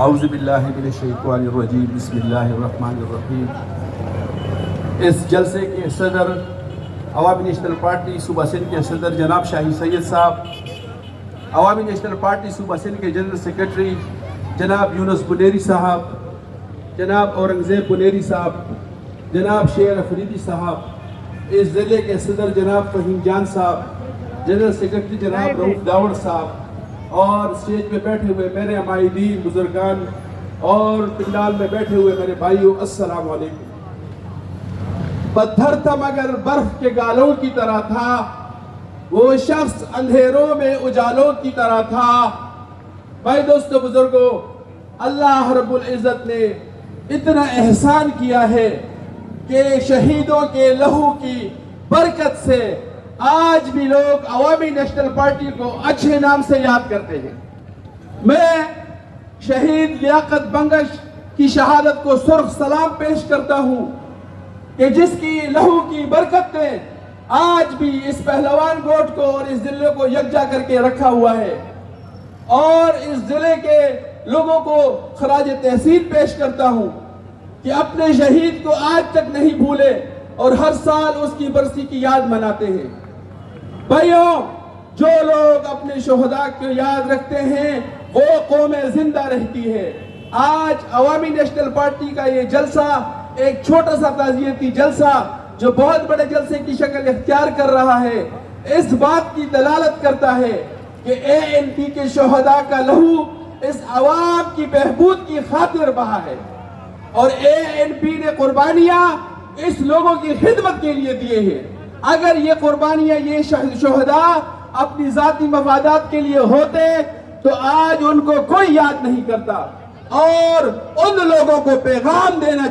اعوذ باللہ من الشیطان الرجیم، بسم اللہ الرحمن الرحیم۔ اس جلسے کے صدر عوامی نیشنل پارٹی صوبہ سندھ کے صدر جناب شاہی سید صاحب، عوامی نیشنل پارٹی صوبہ سندھ کے جنرل سیکرٹری جناب یونس بنیری صاحب، جناب اورنگزیب بنیری صاحب، جناب شیر افریدی صاحب، اس ضلع کے صدر جناب فہیم جان صاحب، جنرل سیکرٹری جناب رؤف داوڑ صاحب، اور اسٹیج پہ بیٹھے ہوئے میرے عمائدین بزرگان اور پنڈال میں بیٹھے ہوئے میرے بھائیوں، السلام علیکم۔ پتھر تھا مگر برف کے گالوں کی طرح تھا، وہ شخص اندھیروں میں اجالوں کی طرح تھا۔ بھائی دوستو بزرگوں، اللہ رب العزت نے اتنا احسان کیا ہے کہ شہیدوں کے لہو کی برکت سے آج بھی لوگ عوامی نیشنل پارٹی کو اچھے نام سے یاد کرتے ہیں۔ میں شہید لیاقت بنگش کی شہادت کو سرخ سلام پیش کرتا ہوں کہ جس کی لہو کی برکت نے آج بھی اس پہلوان گوٹ کو اور اس ضلع کو یکجا کر کے رکھا ہوا ہے، اور اس ضلع کے لوگوں کو خراج تحسین پیش کرتا ہوں کہ اپنے شہید کو آج تک نہیں بھولے اور ہر سال اس کی برسی کی یاد مناتے ہیں۔ بھائیوں، جو لوگ اپنے شہداء کو یاد رکھتے ہیں وہ قومیں زندہ رہتی ہے۔ آج عوامی نیشنل پارٹی کا یہ جلسہ ایک چھوٹا سا تعزیتی جلسہ جو بہت بڑے جلسے کی شکل اختیار کر رہا ہے، اس بات کی دلالت کرتا ہے کہ اےاین کے شہداء کا لہو اس عوام کی بہبود کی خاطر بہا ہے، اور اےاین نے قربانیاں اس لوگوں کی خدمت کے لیے دیے ہیں۔ اگر یہ قربانیاں یہ شہداء اپنی ذاتی مفادات کے لیے ہوتے تو آج ان کو کوئی یاد نہیں کرتا، اور ان لوگوں کو پیغام دینا